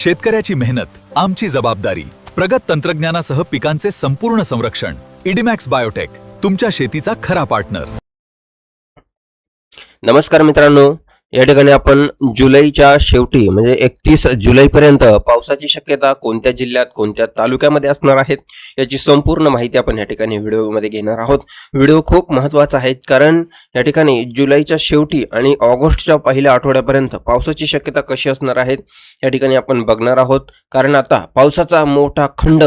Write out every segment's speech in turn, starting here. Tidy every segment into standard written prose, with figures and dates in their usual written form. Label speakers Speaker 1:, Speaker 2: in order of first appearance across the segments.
Speaker 1: शेतकऱ्याची मेहनत आमची जबाबदारी. प्रगत तंत्रज्ञानासह पिकांचे संपूर्ण संरक्षण. इडीमॅक्स बायोटेक, तुमच्या शेतीचा खरा पार्टनर.
Speaker 2: नमस्कार मित्रांनो, या ठिकाणी आपण जुलैच्या शेवटी म्हणजे 31 जुलैपर्यंत पावसाची शक्यता कोणत्या जिल्ह्यात कोणत्या तालुक्यामध्ये असणार आहेत याची संपूर्ण माहिती आपण या ठिकाणी व्हिडिओमध्ये घेणार आहोत. व्हिडिओ खूप महत्त्वाचा आहे, कारण या ठिकाणी जुलैच्या शेवटी आणि ऑगस्टच्या पहिल्या आठवड्यापर्यंत पावसाची शक्यता कशी असणार आहेत या ठिकाणी आपण बघणार आहोत. कारण आता पावसाचा मोठा खंड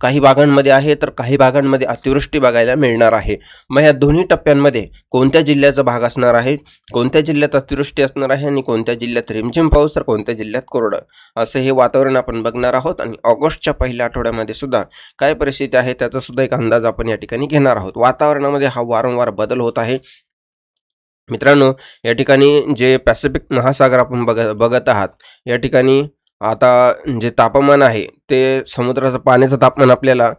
Speaker 2: काही भागांमध्ये आहे, तर काही भागांमध्ये अतिवृष्टी बघायला मिळणार आहे. मग या दोन्ही टप्प्यांमध्ये कोणत्या जिल्ह्याचा भाग असणार आहे, कोणत्या जिल्ह्यात अतिवृष्टी असणार आहे आणि कोणत्या जिल्ह्यात रिमझिम पाऊस, तर कोणत्या जिल्ह्यात कोरडं, असं हे वातावरण आपण बघणार आहोत. आणि ऑगस्टच्या पहिल्या आठवड्यामध्ये सुद्धा काय परिस्थिती आहे त्याचा सुद्धा एक अंदाज आपण या ठिकाणी घेणार आहोत. वातावरणामध्ये हा वारंवार बदल होत आहे मित्रांनो. या ठिकाणी जे पॅसिफिक महासागर आपण बघत आहात, या ठिकाणी आता जे तापमान आहे ते समुद्राचं पाण्याचं तापमान आपल्याला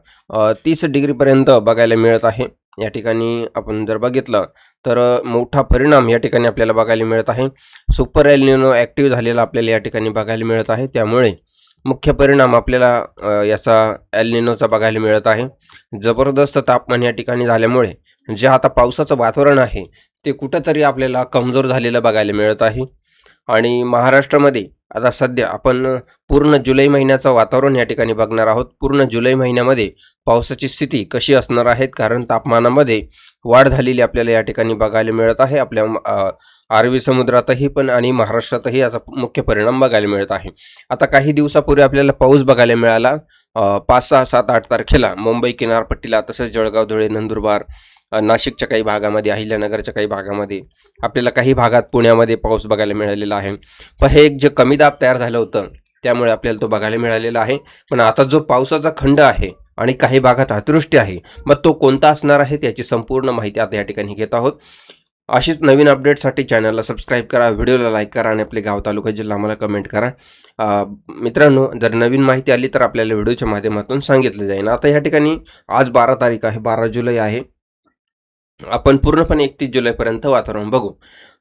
Speaker 2: 30 डिग्रीपर्यंत बघायला मिळत आहे. या ठिकाणी आपण जर बघितलं तर मोठा परिणाम या ठिकाणी आपल्याला बघायला मिळत आहे. सुपर एल निनो ॲक्टिव्ह झालेला आपल्याला या ठिकाणी बघायला मिळत आहे. त्यामुळे मुख्य परिणाम आपल्याला याचा एल निनोचा बघायला मिळत आहे. जबरदस्त तापमान या ठिकाणी झाल्यामुळे जे आता पावसाचं वातावरण आहे ते कुठंतरी आपल्याला कमजोर झालेलं बघायला मिळत आहे. आणि महाराष्ट्रामध्ये आता सध्या आपण पूर्ण जुलै महिन्याचं वातावरण या ठिकाणी बघणार आहोत. पूर्ण जुलै महिन्यामध्ये पावसाची स्थिती कशी असणार आहे, कारण तापमानामध्ये वाढ झालेली आपल्याला या ठिकाणी बघायला मिळत आहे. आपल्या अरबी समुद्रातही पण आणि महाराष्ट्रातही याचा मुख्य परिणाम बघायला मिळत आहे. आता काही दिवसापूर्वी आपल्याला पाऊस बघायला मिळाला 5, 6, 7, 8 तारखेला मुंबई किनारपट्टीला, तसेच जळगाव, धुळे, नंदुरबार, नाशिकच्या काही भागामध्ये, अहिल्यानगरच्या काही भागामध्ये, आपल्याला काही भागात पुण्यामध्ये पाऊस बघायला मिळालेला आहे. पण हे एक जे कमी दाब तयार झालं होतं त्यामुळे आपल्याला तो बघायला मिळालेला आहे. पण आता जो पावसाचा खंड आहे आणि काही भागात अतिवृष्टी आहे, मग तो कोणता असणार आहे त्याची संपूर्ण माहिती आता या ठिकाणी घेत आहोत. अशीच नवीन अपडेटसाठी चॅनलला सबस्क्राईब करा, व्हिडिओला लाईक करा आणि आपले गाव, तालुका, जिल्हा आम्हाला कमेंट करा. मित्रांनो, जर नवीन माहिती आली तर आपल्याला व्हिडिओच्या माध्यमातून सांगितलं जाईल. आता या ठिकाणी आज 12 तारीख आहे, 12 जुलै आहे. आपण पूर्णपणे 31 जुलैपर्यंत वातावरण बघू.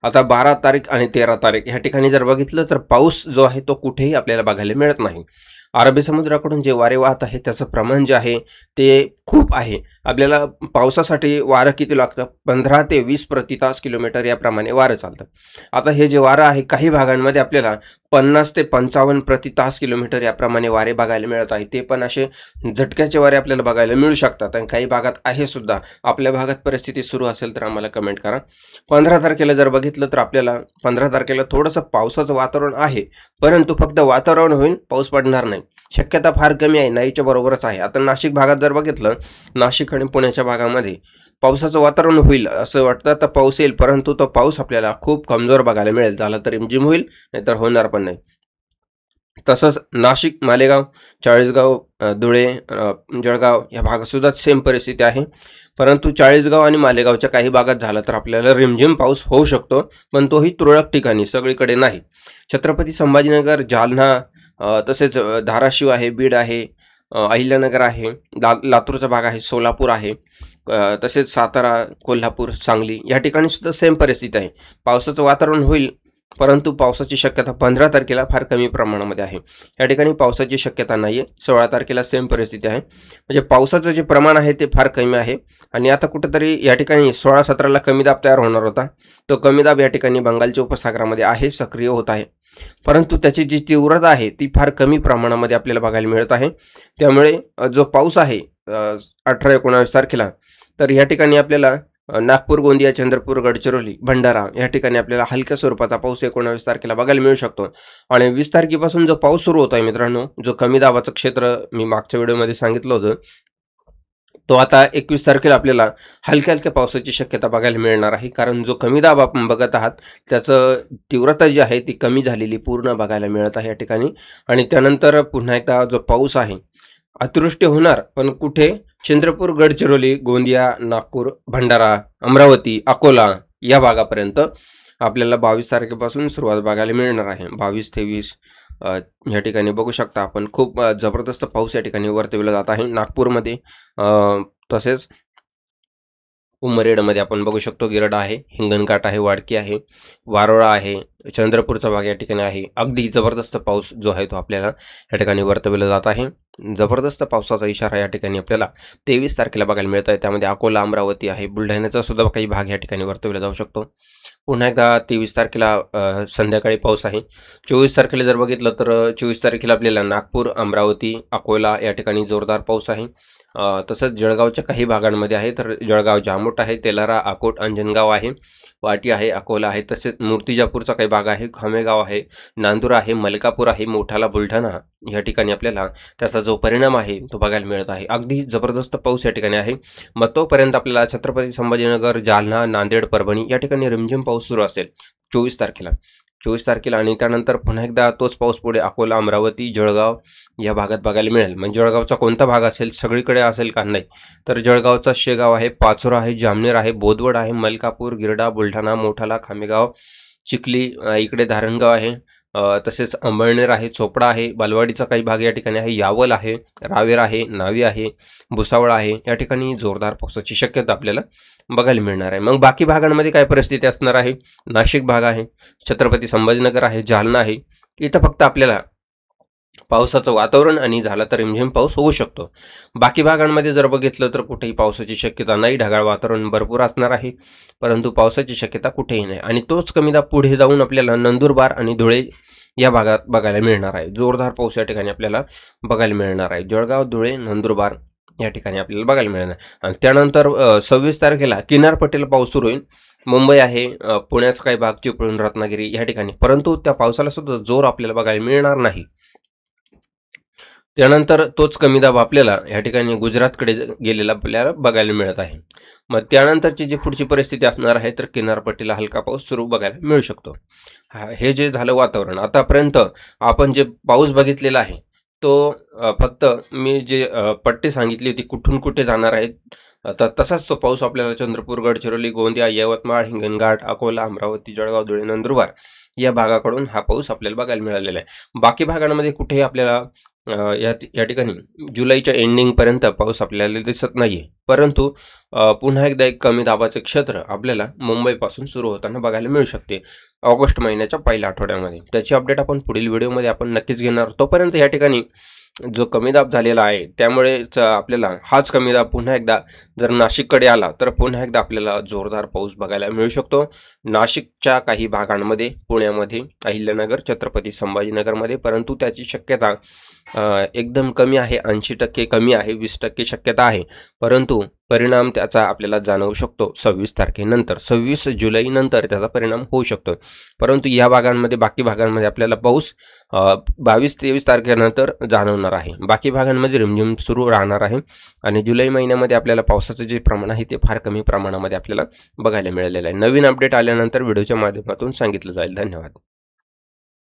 Speaker 2: आता 12 तारीख आणि 13 तारीख ह्या ठिकाणी जर बघितलं तर पाऊस जो आहे तो कुठेही आपल्याला बघायला मिळत नाही. अरबी समुद्राकडून जे वारे वाहत आहे त्याचं प्रमाण जे आहे ते खूप आहे. आपल्याला पावसासाठी वारं किती लागतं, 15 ते 20 प्रति तास किलोमीटर याप्रमाणे वारं चालतं. आता हे जे वारं आहे काही भागांमध्ये आपल्याला 50 ते 55 प्रति तास किलोमीटर याप्रमाणे वारे बघायला मिळत आहे. ते पण असे झटक्याचे वारे आपल्याला बघायला मिळू शकतात आणि काही भागात आहे सुद्धा. आपल्या भागात परिस्थिती सुरू असेल तर आम्हाला कमेंट करा. 15 तारखेला जर बघितलं तर आपल्याला 15 तारखेला थोडंसं पावसाचं वातावरण आहे, परंतु फक्त वातावरण होईल, पाऊस पडणार नाही. शक्यता फार कमी आहे, नाहीच्या बरोबरच आहे. आता नाशिक भागात जर बघितलं, नाशिक आणि पुण्याच्या भागामध्ये पावसाचं वातावरण होईल असं वाटतं, तर पाऊस येईल, परंतु तो पाऊस आपल्याला खूप कमजोर बघायला मिळेल. झाला तर रिमझिम होईल, नाहीतर होणार पण नाही. तसंच नाशिक, मालेगाव, चाळीसगाव, धुळे, जळगाव या भागात सुद्धा सेम परिस्थिती आहे. परंतु चाळीसगाव आणि मालेगावच्या काही भागात झालं तर आपल्याला रिमझिम पाऊस होऊ शकतो, पण तोही तुरळक ठिकाणी, सगळीकडे नाही. छत्रपती संभाजीनगर, जालना, तसेच धाराशिव आहे, बीड आहे, अहिल्यानगर आहे, लातूरचा भाग आहे, सोलापूर आहे, तसेच सातारा, कोल्हापूर, सांगली या ठिकाणी सुद्धा सेम परिस्थिती आहे. पावसाचं वातावरण होईल, परंतु पावसाची शक्यता 15 तारखेला फार कमी प्रमाणामध्ये आहे. या ठिकाणी पावसाची शक्यता नाही आहे. 16 तारखेला सेम परिस्थिती आहे. म्हणजे पावसाचं जे प्रमाण आहे ते फार कमी आहे. आणि आता कुठंतरी या ठिकाणी 16-17ला कमी दाब तयार होणार होता. तो कमी दाब या ठिकाणी बंगालच्या उपसागरामध्ये आहे, सक्रिय होत आहे, परंतु त्याची जी तीव्रता आहे ती फार कमी प्रमाणामध्ये आपल्याला बघायला मिळत आहे. त्यामुळे जो पाऊस आहे 18-19 तारखेला, तर या ठिकाणी आपल्याला नागपूर, गोंदिया, चंद्रपूर, गडचिरोली, भंडारा या ठिकाणी आपल्याला हलक्या स्वरूपाचा पाऊस 19 तारखेला बघायला मिळू शकतो. आणि 20 तारखेपासून जो पाऊस सुरू होत आहे मित्रांनो, जो कमी दाबाचं क्षेत्र मी मागच्या व्हिडिओमध्ये सांगितलं होतं, तो आता 21 तारखेला आपल्याला हलक्या हलक्या पावसाची शक्यता बघायला मिळणार आहे. कारण जो कमी दाब आपण बघत आहात त्याचं तीव्रता जी आहे ती कमी झालेली पूर्ण बघायला मिळत आहे या ठिकाणी. आणि त्यानंतर पुन्हा एकदा जो पाऊस आहे, अतिवृष्टी होणार, पण कुठे, चंद्रपूर, गडचिरोली, गोंदिया, नागपूर, भंडारा, अमरावती, अकोला या भागापर्यंत आपल्याला 22 तारखेपासून सुरुवात बघायला मिळणार आहे. 22-23 या ठिकाणी बघू शकता आपण, खूप जबरदस्त पाऊस या ठिकाणी वर्तविला जात आहे नागपूरमध्ये, तसेच उमरेडमध्ये आपण बघू शकतो गिरडा आहे, हिंगणघाट आहे, वाडकी आहे, वारोळा आहे, चंद्रपूरचा भाग या ठिकाणी आहे. अगदी जबरदस्त पाऊस जो आहे तो आपल्याला या ठिकाणी वर्तवला जात आहे. जबरदस्त पावसाचा इशारा या ठिकाणी आपल्याला 23 तारखेला बघायला मिळत आहे. त्यामध्ये अकोला, अमरावती आहे, बुलढाण्याचा सुद्धा काही भाग या ठिकाणी वर्तवला जाऊ शकतो. पुन्हा एकदा 23 तारखेला संध्याकाळी पाऊस आहे. 24 तारखेला जर बघितलं तर 24 तारखेला आपल्याला नागपूर, अमरावती, अकोला या ठिकाणी जोरदार पाऊस आहे. तसंच जळगावच्या काही भागांमध्ये आहे. तर जळगाव, जामोट आहे, तेलारा, अकोट, अंजनगाव आहे, वाटी आहे, अकोला आहे. तसेच मूर्तिजापूरचा काही भाग आहे, खामेगाव आहे, नांदूर आहे, मलकापूर आहे, मोठाला, बुलढाणा या ठिकाणी आपल्याला त्याचा जो परिणाम आहे तो बघायला मिळत आहे. अगदी जबरदस्त पाऊस या ठिकाणी आहे. मग तोपर्यंत आपल्याला छत्रपती संभाजीनगर, जालना, नांदेड, परभणी या ठिकाणी रिमझिम पाऊस सुरू असेल 24 तारखेला आणि त्यानंतर पुन्हा एकदा तोच पाऊस पुढे अकोला, अमरावती, जळगाव या भागात बघायला मिळेल. म्हणजे जळगावचा कोणता भाग असेल, सगळीकडे असेल का नाही, तर जळगावचा शेगाव आहे, पाचोरा आहे, जामनेर आहे, बोदवड आहे, मलकापूर, गिरडा, बुलढाणा, मोठाला, खामेगाव, चिखली, इकडे धारणगाव आहे, तसेच अंबळनेर आहे, चोपडा आहे, बालवाडीचा काही भाग या ठिकाणी आहे, यावल आहे, रावेर आहे, नावी आहे, भुसावळ आहे. या ठिकाणी जोरदार पावसाची शक्यता आपल्याला बघायला मिळणार आहे. मग बाकी भागांमध्ये काय परिस्थिती असणार आहे? नाशिक भाग आहे, छत्रपती संभाजीनगर आहे, जालना आहे. इथं फक्त आपल्याला पावसाचं वातावरण आणि झाला तर रिमझिम पाऊस होऊ शकतो. बाकी भागांमध्ये जर बघितलं तर कुठेही पावसाची शक्यता नाही. ढगाळ वातावरण भरपूर असणार आहे, परंतु पावसाची शक्यता कुठेही नाही. आणि तोच कमी दाब पुढे जाऊन आपल्याला नंदुरबार आणि धुळे या भागात बघायला मिळणार आहे. जोरदार पाऊस या ठिकाणी आपल्याला बघायला मिळणार आहे. जळगाव, धुळे, नंदुरबार या ठिकाणी आपल्याला बघायला मिळणार. आणि त्यानंतर 26 तारखेला किनारपट्टीला पाऊस सुरू होईल. मुंबई आहे, पुण्याचा काही भाग, चिपळूण, रत्नागिरी या ठिकाणी, परंतु त्या पावसाला सुद्धा जोर आपल्याला बघायला मिळणार नाही. त्यानंतर तोच कमी दाब आपल्याला या ठिकाणी गुजरातकडे गेलेला आपल्याला बघायला मिळत आहे. मग त्यानंतरची जी पुढची परिस्थिती असणार आहे तर किनारपट्टीला हलका पाऊस सुरू बघायला मिळू शकतो. हे जे झालं वातावरण, आतापर्यंत आपण जे पाऊस बघितलेला आहे तो फक्त मी जे पट्टी सांगितली होती कुठून कुठे जाणार आहेत, तर तसाच तो पाऊस आपल्याला चंद्रपूर, गडचिरोली, गोंदिया, यवतमाळ, हिंगणघाट, अकोला, अमरावती, जळगाव, धुळे, नंदुरबार या भागाकडून हा पाऊस आपल्याला बघायला मिळालेला आहे. बाकी भागांमध्ये कुठेही आपल्याला या ठिकाणी जुलैच्या एंडिंगपर्यंत पाऊस आपल्याला दिसत नाहीये. परंतु पुन्हा एकदा एक कमी दाबाचे क्षेत्र आपल्याला मुंबईपासून सुरू होताना बघायला मिळू शकते ऑगस्ट महिन्याच्या पहिल्या आठवड्यामध्ये. त्याची अपडेट आपण पुढील व्हिडिओमध्ये आपण नक्कीच घेणार. तोपर्यंत या ठिकाणी जो कमी दाब झालेला आहे त्यामुळेच आपल्याला हाच कमी दाब पुन्हा एकदा जर नाशिककडे आला तर पुन्हा एकदा आपल्याला जोरदार पाऊस बघायला मिळू शकतो. नाशिकच्या काही भागांमध्ये, पुण्यामध्ये, अहिल्यानगर, छत्रपती संभाजीनगरमध्ये, परंतु त्याची शक्यता एकदम कमी आहे. 80% कमी आहे, 20% शक्यता आहे. परंतु परिणाम त्याचा आपल्याला जाणवू शकतो 26 तारखेनंतर, 26 जुलैनंतर त्याचा परिणाम होऊ शकतो. परंतु या भागांमध्ये, बाकी भागांमध्ये आपल्याला पाऊस 22-23 तारखेनंतर जाणवणार आहे. बाकी भागांमध्ये रिमझिम सुरू राहणार आहे आणि जुलै महिन्यामध्ये आपल्याला पावसाचं जे प्रमाण आहे ते फार कमी प्रमाणामध्ये आपल्याला बघायला मिळालेलं आहे. नवीन अपडेट आल्यानंतर व्हिडिओच्या माध्यमातून सांगितलं जाईल. धन्यवाद.